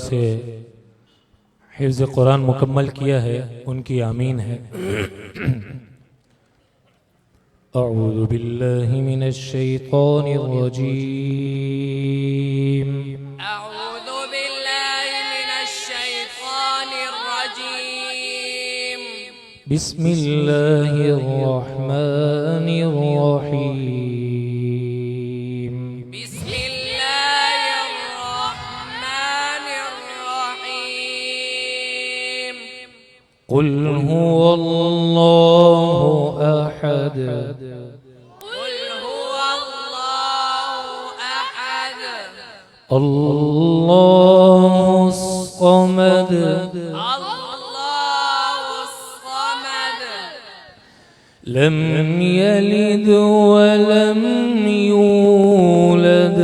से हिफ्ज़ कुरान मुकम्मल किया है उनकी आमीन है। अऊज़ु बिल्लाहि मिनश शैतानिर रजीम। अऊज़ु बिल्लाहि मिनश शैतानिर रजीम। बिस्मिल्लाहिर रहमानिर रहीम। बिस्मिल्लाहिर रहमानिर रहीम। कुल हुवल्लाहु अहद। कुल हुवल्लाहु अहद। अल्लाहुस समद। अल्लाहुस समद। लम यलिद वलम यूलद।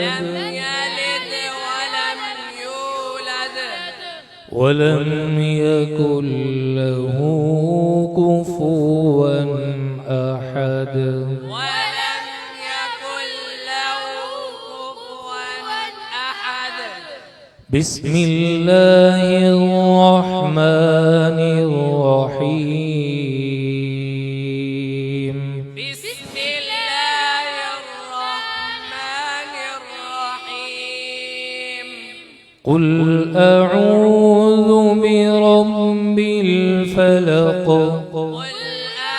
लम यलिद वलम यूलद। वलम यकुल लहू कुफुवन अहद। ولم يكن له كفوا أحد। बिस्मिल्लाहिर रहमानिर रहीम। بسم الله الرحمن الرحيم। قل أعوذ برب الفلق قل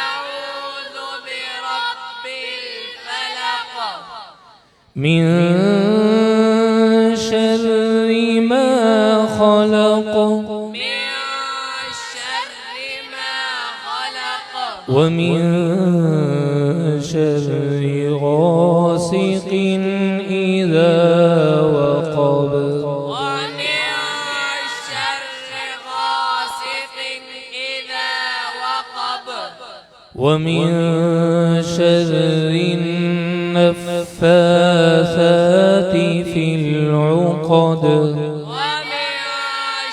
أعوذ برب الفلق من شر ما خلق من شر ما خلق ومن شر غاسق إذا وقب ومن شر غاسق إذا وقب ومن شر النفاثات في العقد ومن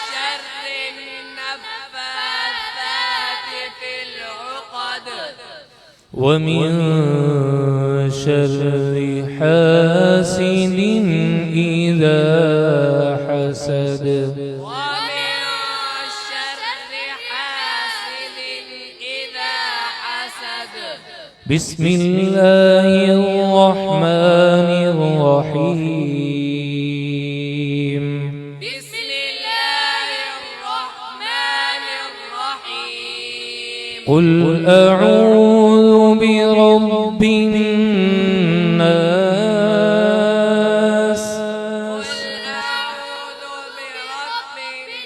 شر النفاثات في العقد ومن شر حاسد إذا حسد ومن شر حاسد إذا حسد بسم الله الرحمن الرحيم. بسم الله الرحمن الرحيم. قل أعوذ برب الناس قل أعوذ برب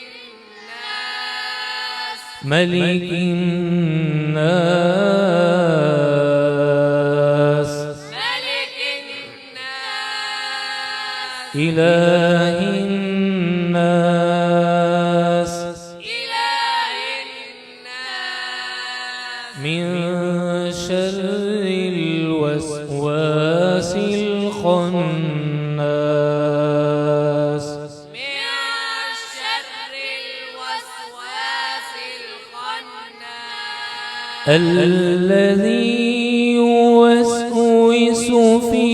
الناس ملك الناس ملك الناس إله الناس إله الناس من شر الوسواس الخناس من شر الوسواس الخناس الذي يوسوس في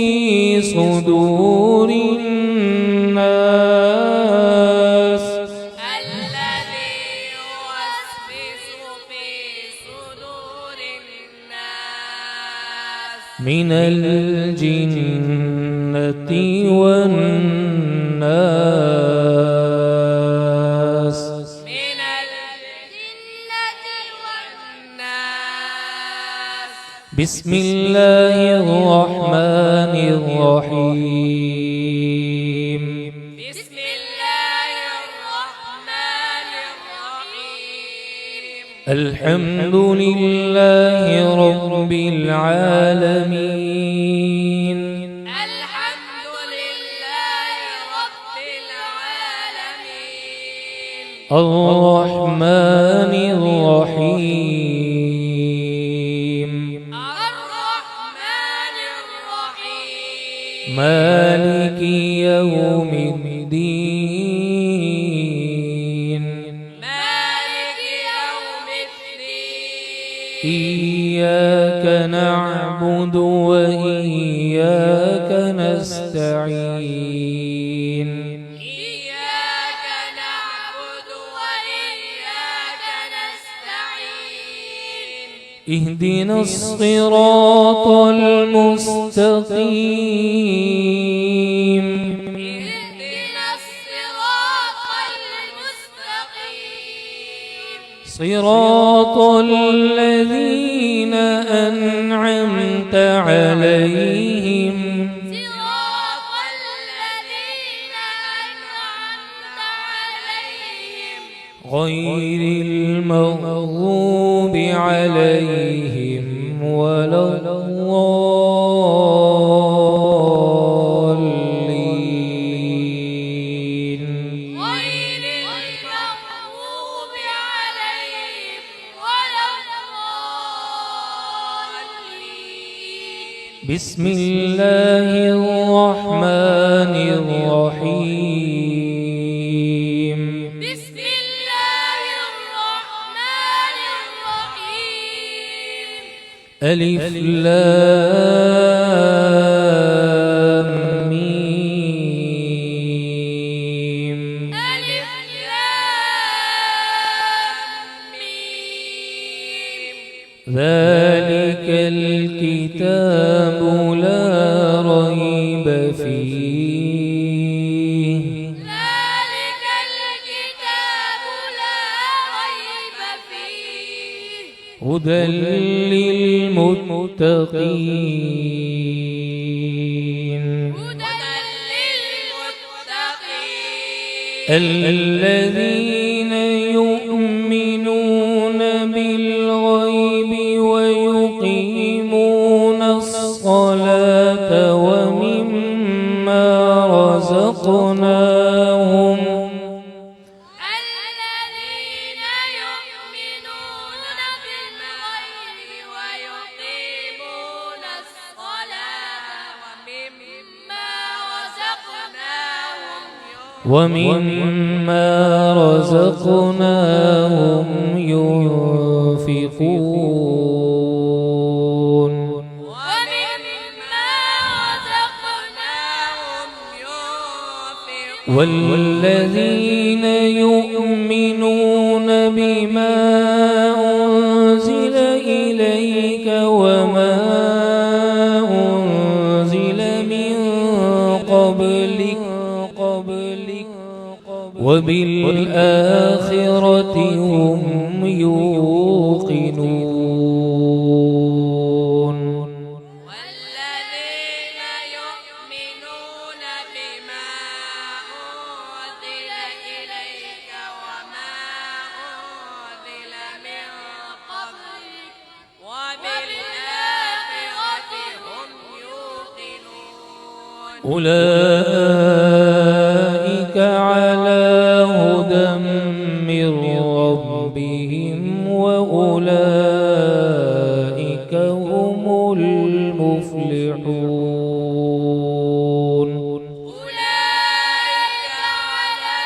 صدور الناس الذي يوسوس في صدور الناس من الجنة والناس من الجنة والناس بسم الله الرحمن الرحيم. بسم الله الرحمن الرحيم. الحمد لله رب العالمين. الحمد لله رب العالمين. الرحمن الرحيم. الرحمن الرحيم. مالك يوم الدين. مالك يوم الدين. إياك نعبد وإياك نستعين. إياك اهدنا الصراط المستقيم اهدنا الصراط المستقيم صراط الذين أنعمت عليهم صراط الذين أنعمت عليهم غير المغضوب عليهم ولا الضالين غير المغضوب عليهم ولا الضالين بسم الله الرحمن الرحيم بسم الله الرحمن الرحيم ألف لام ميم ألف لام ميم ذلك الكتاب لا ريب فيه ذلك الكتاب لا ريب فيه هدى للمتقين هدى للمتقين الذين يؤمنون بالغيب ويقيمون الصلاة ومما رزقناهم الذين يؤمنون بالغيب ويقيمون الصلاة ومما رزقناهم ينفقون والذين يؤمنون بما أنزل إليك وما أنزل من قبلك وبالآخرة هم يوقنون والذين يؤمنون بما أنزل إليك وما أنزل من قبلك وبالآخرة هم يوقنون أولئك على هدى من ربهم وأولئك هم المفلحون أولئك على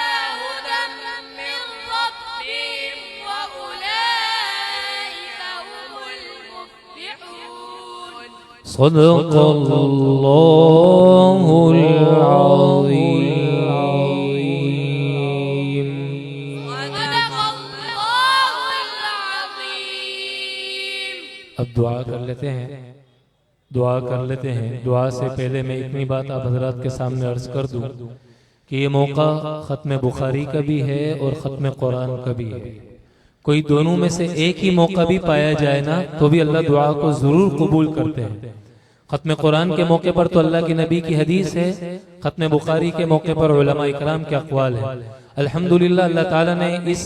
هدى من ربهم وأولئك هم المفلحون صدق الله العظيم صدق الله العظيم अब दुआ कर लेते हैं दुआ से पहले मैं इतनी बात आप हजरात के सामने अर्ज कर दूं कि ये मौका ख़त्म बुखारी का भी है और ख़त्म कुरान का भी है। कोई दोनों में से एक ही मौका भी पाया जाए ना तो भी अल्लाह दुआ को ज़रूर कबूल करते हैं। ख़त्म कुरान के मौके पर तो अल्लाह के नबी की हदीस है, ख़त्म बुखारी के मौके पर उलमा इकराम के अक़वाल है। अल्हम्दुलिल्लाह अल्लाह ताला ने इस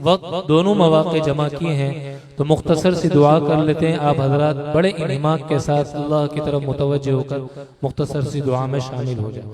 वक्त दोनों मौक़े जमा किए हैं, तो मुख्तसर सी दुआ कर लेते हैं। आप हजरात बड़े इन्हिमाक के साथ अल्लाह की तरफ मुतवज्जह होकर मुख्तसर सी दुआ में शामिल हो जाए।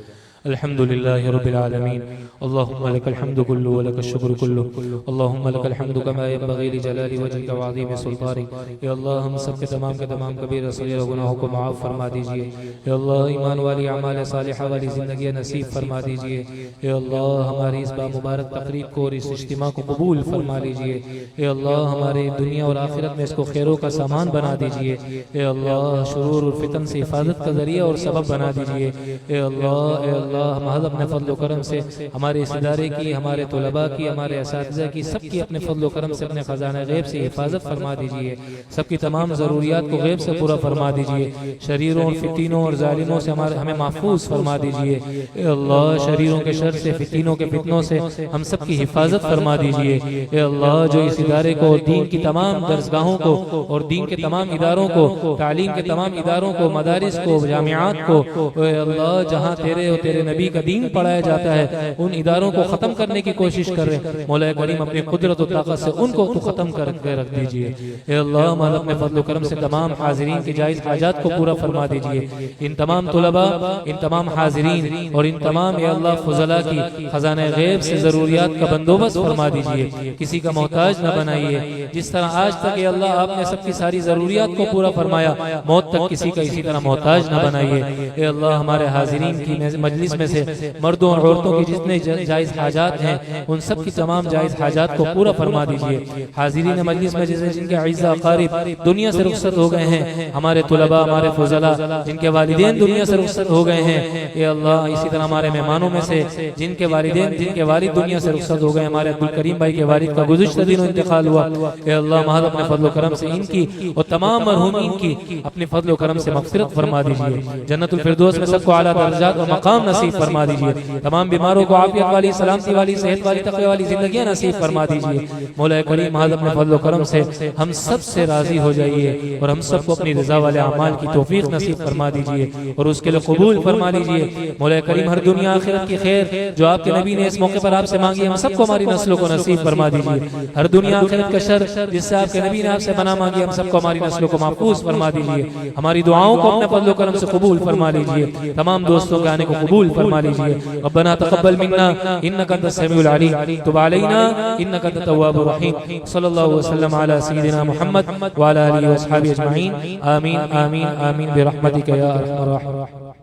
अल्हम्दुलिल्लाहि रब्बिल आलमीन अल्लाहुम्मा लकल हम्दु कुल्लु व लकश शुक्र कुल्लु अल्लाहुम्मा लकल हम्दु कमा यंबग़ी लिजलाली वजहिका व अज़ीम सुल्तानिक। या अल्लाह हम सब के तमाम कबीरा सग़ीरा गुनाहों को माफ़ फरमा दीजिए। या अल्लाह ईमान वाली अमाल सालिहा वाली ज़िंदगी नसीब फरमा दीजिए। या अल्लाह हमारी इस बामुबारक तक़रीब को और इस इज्तिमा को कबूल फरमा लीजिए। या अल्लाह हमारे दुनिया और आखिरत में इसको खैरों का सामान बना दीजिए। या अल्लाह शुरूर और फितन से हिफाजत का ज़रिया और सबब बना दीजिए। या अल्लाह اللہ محض اپنے فضل و کرم سے ہمارے اس ادارے کی، ہمارے طلباء کی، ہمارے اساتذہ کی، سب کی اپنے فضل و کرم سے اپنے خزانہ غیب سے حفاظت فرما دیجئے، سب کی تمام ضروریات کو غیب سے پورا فرما دیجئے، شریروں اور فتینوں اور ظالموں سے ہمیں محفوظ فرما دیجئے، اے اللہ شریروں کے شر سے، فتینوں کے فتنوں سے ہم سب کی حفاظت فرما دیجئے، اے اللہ جو اس ادارے کو، دین کی تمام درسگاہوں کو اور دین کے تمام اداروں کو، تعلیم کے تمام اداروں کو، مدارس کو، جامعات کو، اے اللہ جہاں تیرے اور تیرے نبی کا دین پڑھایا جاتا ہے ان اداروں کو ختم کرنے کی کوشش کر رہے ہیں، مولا کریم اپنی قدرت و طاقت سے ان کو تو ختم کر کے رکھ دیجئے، اے اللہ مولا اپنے فضل و کرم سے تمام حاضرین کی جائز حاجات کو پورا فرما دیجئے، ان تمام طلباء، ان تمام حاضرین اور ان تمام اے اللہ فضلاء کی خزانہ غیب سے ضروریات کا بندوبست فرما دیجئے، کسی کا محتاج نہ بنائیے، جس طرح آج تک اے اللہ آپ نے سب کی ساری ضروریات کو پورا فرمایا، موت تک کسی کا اسی طرح محتاج نہ بنائیے، اے اللہ ہمارے حاضرین کی مجلس میں سے مردوں اور عورتوں کی جتنے جائز حاجات ہیں ان سب کی تمام جائز حاجات کو پورا فرما دیجئے، حاضرین مجلس میں جن کے اعزاء اقارب دنیا سے رخصت ہو گئے ہیں، ہمارے طلباء، ہمارے فضلاء جن کے والدین دنیا سے رخصت ہو گئے ہیں، اے اللہ اسی طرح ہمارے مہمانوں میں سے جن کے والدین، جن کے والد دنیا سے رخصت ہو گئے، ہمارے عبدالکریم بھائی کے والد کا گزشتہ دنوں انتقال ہوا، اے اللہ محض اپنے فضل و کرم سے ان کی اور تمام مرحومین کی اپنے فضل و کرم سے مغفرت فرما دیجئے، جنت الفردوس میں سب کو اعلیٰ درجات اور مقام نصیب فرما دیجئے، تمام بیماروں کو عافیت والی، سلامتی والی، صحت والی، تقوی والی زندگیاں نصیب فرما دیجئے، مولا کریم محض اپنے فضل و کرم سے ہم سب سے راضی ہو جائیے اور ہم سب کو اپنی رضا والے اعمال کی توفیق نصیب فرما دیجئے اور اس کے لیے قبول فرما لیجئے، مولا کریم ہر دنیا آخرت کی خیر جو آپ کے نبی نے اس موقع پر آپ سے مانگی ہم سب کو ہماری نسلوں کو نصیب فرما دیجئے، ہر دنیا آخرت کا شر جس سے آپ کے نبی نے آپ سے پناہ مانگی ہم سب کو ہماری نسلوں کو محفوظ فرما دیجئے، ہماری دعاؤں کو اپنے فضل و کرم سے قبول فرما لیجئے، تمام دوستوں کے آنے کو قبول فرما لیجئے، ربنا تقبل منا انك انت السميع العليم تب علينا انك انت التواب الرحيم، صلی اللہ وسلم علی سیدنا محمد وعلى آله واصحابه اجمعین، آمین آمین آمین برحمتک یا ارحم الراحمین۔